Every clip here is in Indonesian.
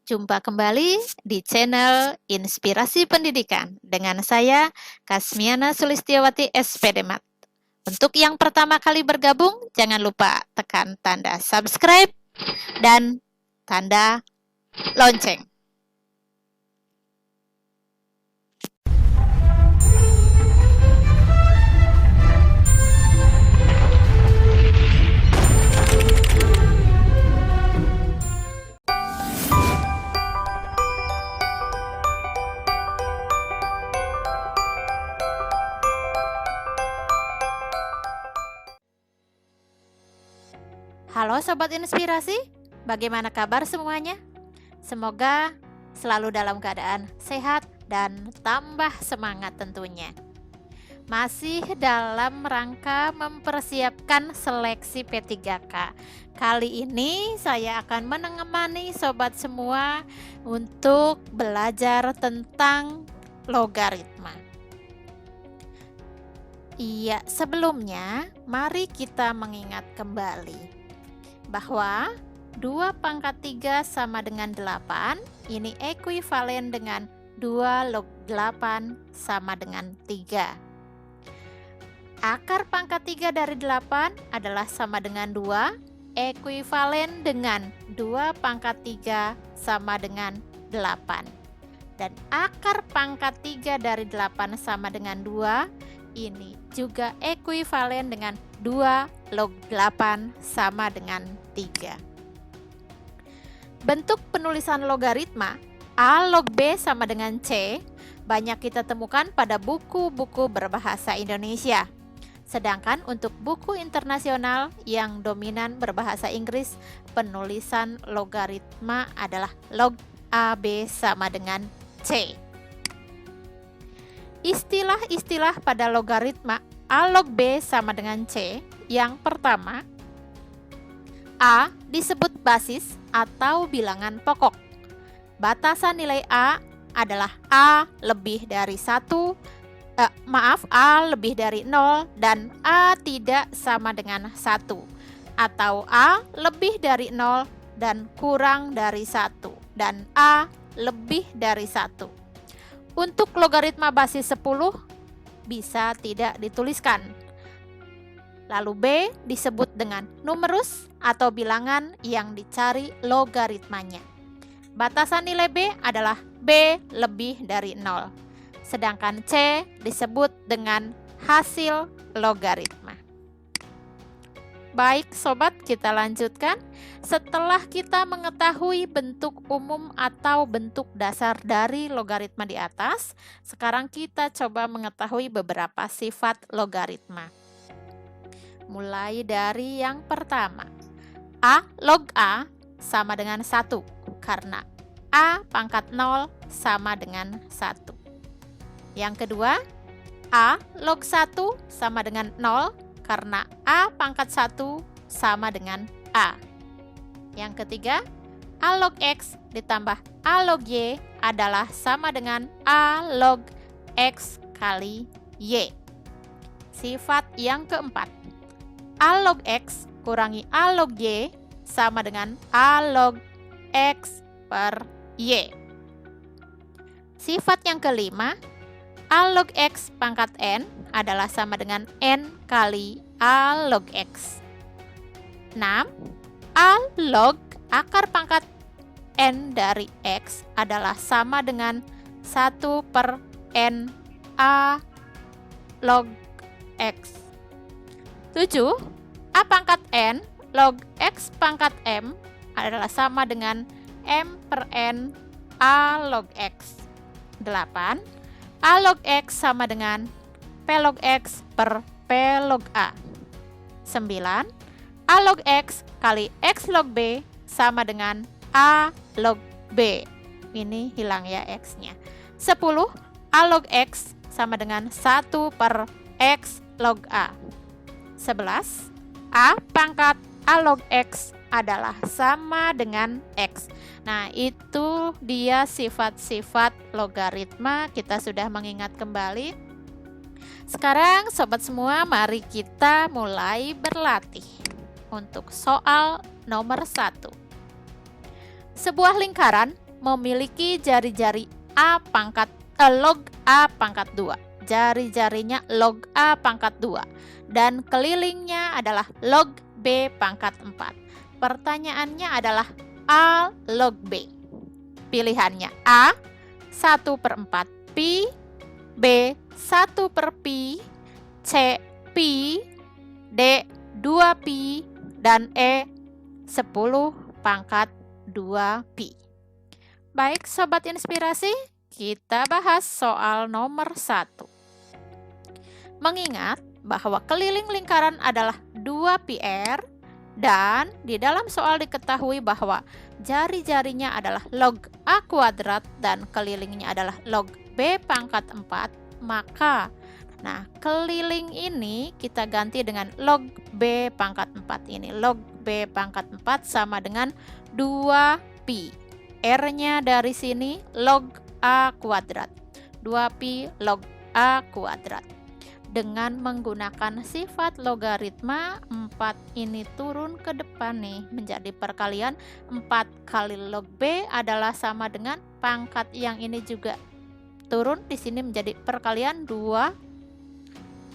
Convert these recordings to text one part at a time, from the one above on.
Jumpa kembali di channel Inspirasi Pendidikan dengan saya, Kasmiana Sulistiawati SPDMat. Untuk yang pertama kali bergabung, jangan lupa tekan tanda subscribe dan tanda lonceng. Halo Sobat Inspirasi, bagaimana kabar semuanya? Semoga selalu dalam keadaan sehat dan tambah semangat tentunya. Masih dalam rangka mempersiapkan seleksi P3K. Kali ini saya akan menemani Sobat semua untuk belajar tentang logaritma. Iya, sebelumnya mari kita mengingat kembali bahwa 2 pangkat 3 sama dengan 8, ini ekuivalen dengan 2 log 8 sama dengan 3. Akar pangkat 3 dari 8 adalah sama dengan 2, ekuivalen dengan 2 pangkat 3 sama dengan 8. Dan akar pangkat 3 dari 8 sama dengan 2, ini juga ekuivalen dengan 2 log 8 sama dengan 3. Bentuk penulisan logaritma A log B sama dengan C banyak kita temukan pada buku-buku berbahasa Indonesia. Sedangkan untuk buku internasional yang dominan berbahasa Inggris, penulisan logaritma adalah log AB sama dengan C. Istilah-istilah pada logaritma A log B sama dengan C. Yang pertama, A disebut basis atau bilangan pokok. Batasan nilai A adalah A lebih dari 1, A lebih dari 0 dan A tidak sama dengan 1, atau A lebih dari 0 dan kurang dari 1, dan A lebih dari 1. Untuk logaritma basis 10 bisa tidak dituliskan. Lalu B disebut dengan numerus atau bilangan yang dicari logaritmanya. Batasan nilai B adalah B lebih dari 0. Sedangkan C disebut dengan hasil logaritma. Baik sobat, kita lanjutkan. Setelah kita mengetahui bentuk umum atau bentuk dasar dari logaritma di atas, sekarang kita coba mengetahui beberapa sifat logaritma. Mulai dari yang pertama, A log A sama dengan 1, karena A pangkat 0 sama dengan 1. Yang kedua, A log 1 sama dengan 0, karena A pangkat 1 sama dengan A. Yang ketiga, A log X ditambah A log Y adalah sama dengan A log X kali Y. Sifat yang keempat, A log X kurangi A log Y sama dengan A log X per Y. Sifat yang kelima, A log X pangkat N adalah sama dengan N kali A log X. 6. A log akar pangkat N dari X adalah sama dengan 1 per N A log X. 7. A pangkat N log X pangkat M adalah sama dengan M per N A log X. 8. A log X sama dengan P log X per P log A. 9. A log X kali X log B sama dengan A log B. Ini hilang ya X-nya. 10. A log X sama dengan 1 per X log A. 11. A pangkat A log X adalah sama dengan X. Nah, itu dia sifat-sifat logaritma. Kita sudah mengingat kembali. Sekarang sobat semua, mari kita mulai berlatih. Untuk soal nomor 1. Sebuah lingkaran memiliki jari-jari log A pangkat 2. Jari-jarinya log A pangkat 2. Dan kelilingnya adalah log B pangkat 4. Pertanyaannya adalah A log B. Pilihannya A 1/4 pi, B 1/pi, C pi, D 2 pi, dan E 10 pangkat 2 pi. Baik Sobat Inspirasi, kita bahas soal nomor 1. Mengingat bahwa keliling lingkaran adalah 2 πr dan di dalam soal diketahui bahwa jari-jarinya adalah log A kuadrat dan kelilingnya adalah log B pangkat 4, maka keliling ini kita ganti dengan log B pangkat 4 ini. Log B pangkat 4 sama dengan 2 pi. R-nya dari sini log A kuadrat. 2 pi log A kuadrat. Dengan menggunakan sifat logaritma, 4 ini turun ke depan nih menjadi perkalian. 4 kali log B adalah sama dengan pangkat yang ini juga turun di sini menjadi perkalian 2.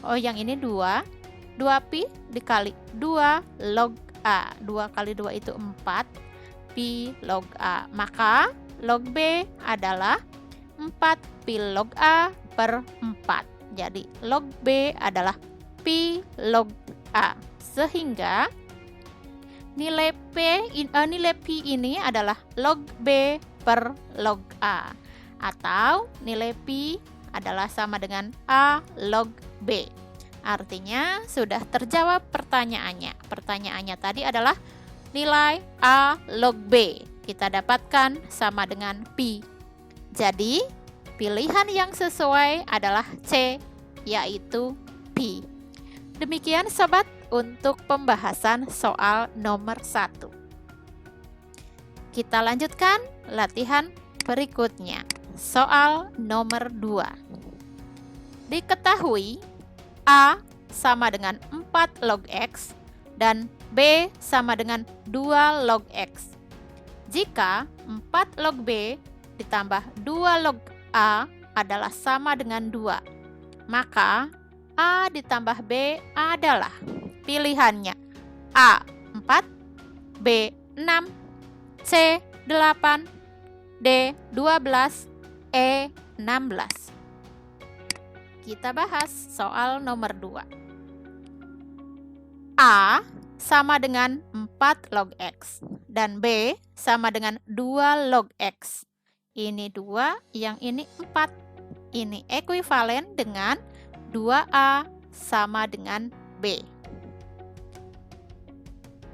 Oh, yang ini 2 pi dikali 2 log A. 2 kali 2 itu 4 pi log A. Maka log B adalah 4 pi log A per 4. Jadi log B adalah pi log A. Sehingga nilai pi ini adalah log B per log A. Atau nilai pi adalah sama dengan A log B. Artinya sudah terjawab pertanyaannya. Pertanyaannya tadi adalah nilai A log B. Kita dapatkan sama dengan pi. Jadi pilihan yang sesuai adalah C, yaitu pi. Demikian Sobat untuk pembahasan soal nomor 1. Kita lanjutkan latihan berikutnya. Soal nomor 2. Diketahui A sama dengan 4 log X dan B sama dengan 2 log X. Jika 4 log B ditambah 2 log A adalah sama dengan 2, maka A ditambah B adalah pilihannya A 4, B 6, C 8, D 12, E 16. Kita bahas soal nomor 2. A sama dengan 4 log X dan B sama dengan 2 log X. Ini 2, yang ini 4. Ini ekuivalen dengan 2A sama dengan B.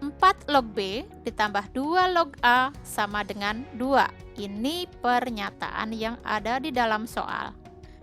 4 log B ditambah 2 log A sama dengan 2. Ini pernyataan yang ada di dalam soal.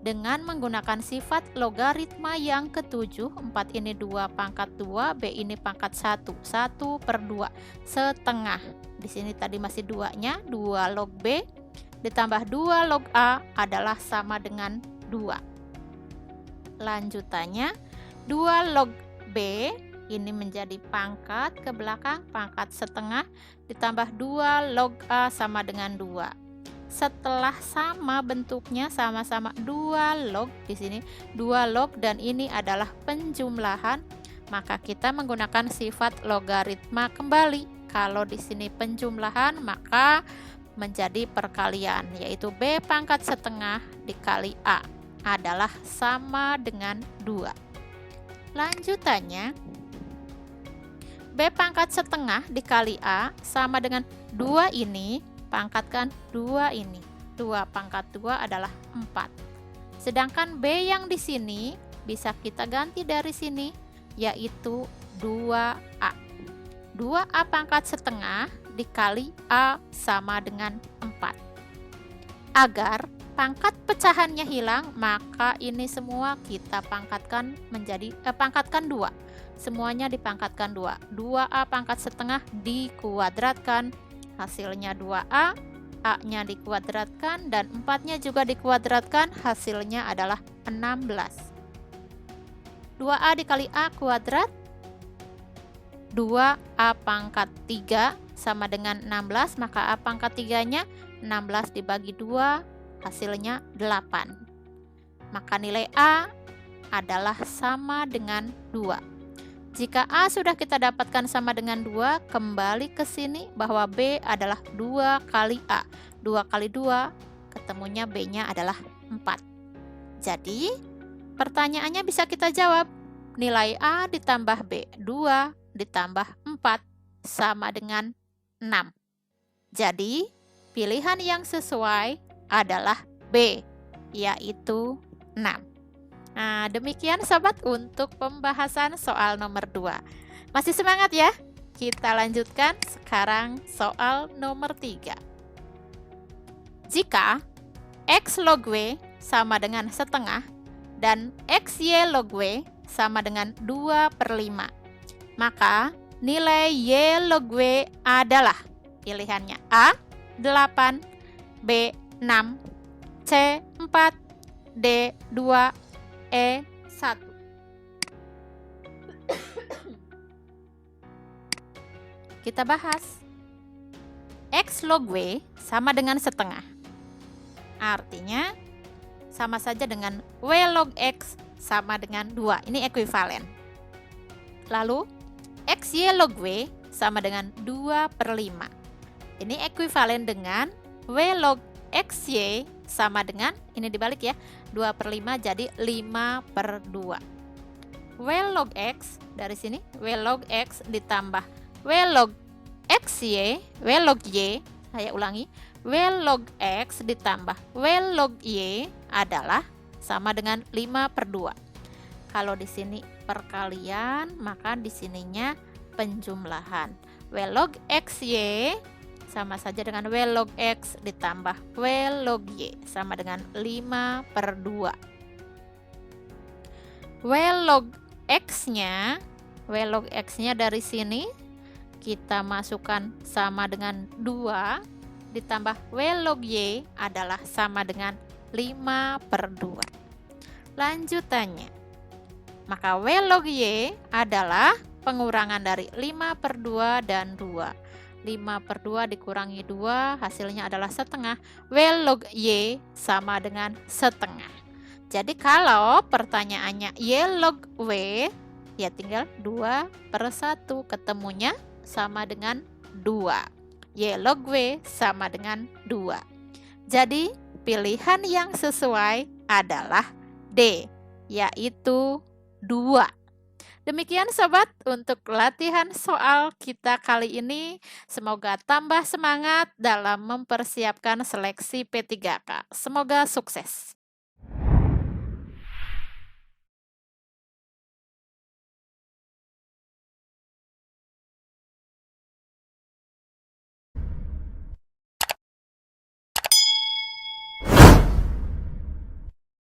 Dengan menggunakan sifat logaritma yang ketujuh, 4 ini 2 pangkat 2, B ini pangkat 1, 1/2 setengah. Di sini tadi masih 2-nya, 2 log B ditambah 2 log A adalah sama dengan 2. Lanjutannya, 2 log B ini menjadi pangkat ke belakang, pangkat setengah, ditambah 2 log A sama dengan 2. Setelah sama bentuknya, sama-sama 2 log, di sini 2 log dan ini adalah penjumlahan, maka kita menggunakan sifat logaritma kembali. Kalau di sini penjumlahan, maka menjadi perkalian, yaitu B pangkat setengah dikali A adalah sama dengan 2. Lanjutannya, B pangkat setengah dikali A sama dengan 2 ini, pangkatkan 2 ini. 2 pangkat 2 adalah 4. Sedangkan B yang di sini bisa kita ganti dari sini, yaitu 2A. 2A pangkat setengah dikali A sama dengan 4. Agar pangkat pecahannya hilang, maka ini semua kita pangkatkan menjadi pangkatkan 2. Semuanya dipangkatkan 2. 2A pangkat setengah dikuadratkan, hasilnya 2A, A-nya dikuadratkan dan 4-nya juga dikuadratkan, hasilnya adalah 16. 2A dikali A kuadrat, 2A pangkat 3 sama dengan 16, maka A pangkat 3-nya 16 dibagi 2 hasilnya 8. Maka nilai A adalah sama dengan 2. Jika A sudah kita dapatkan sama dengan 2, kembali ke sini bahwa B adalah 2 kali A. 2 kali 2, ketemunya B-nya adalah 4. Jadi, pertanyaannya bisa kita jawab. Nilai A ditambah B, 2 ditambah 4 sama dengan 6. Jadi, pilihan yang sesuai adalah B, yaitu 6. Nah, demikian sobat untuk pembahasan soal nomor 2. Masih semangat ya? Kita lanjutkan sekarang soal nomor 3. Jika X log W sama dengan setengah dan XY log W sama dengan 2/5, maka nilai Y log W adalah pilihannya A 8, B 6, C 4, D 2, E 1. Kita bahas. X log W sama dengan setengah. Artinya sama saja dengan W log X sama dengan 2. Ini ekuivalen. Lalu XY log W sama dengan 2/5. Ini ekuivalen dengan W log XY sama dengan, ini dibalik ya, 2/5 jadi 5/2. W log X dari sini, W log X ditambah W log XY, W log Y, saya ulangi, W log X ditambah W log Y adalah sama dengan 5/2. Kalau di sini perkalian, maka di sininya penjumlahan. W log XY sama saja dengan W log X ditambah W log Y sama dengan 5/2. W log X-nya, W log X-nya dari sini kita masukkan sama dengan 2 ditambah W log Y adalah sama dengan 5/2. Lanjutannya, maka W log Y adalah pengurangan dari 5/2 dan 2. 5/2 dikurangi 2 hasilnya adalah setengah. W log Y sama dengan setengah. Jadi kalau pertanyaannya Y log W, ya tinggal 2/1, ketemunya sama dengan 2. Y log W sama dengan 2. Jadi pilihan yang sesuai adalah D, yaitu 2. Demikian sobat untuk latihan soal kita kali ini. Semoga tambah semangat dalam mempersiapkan seleksi P3K. Semoga sukses.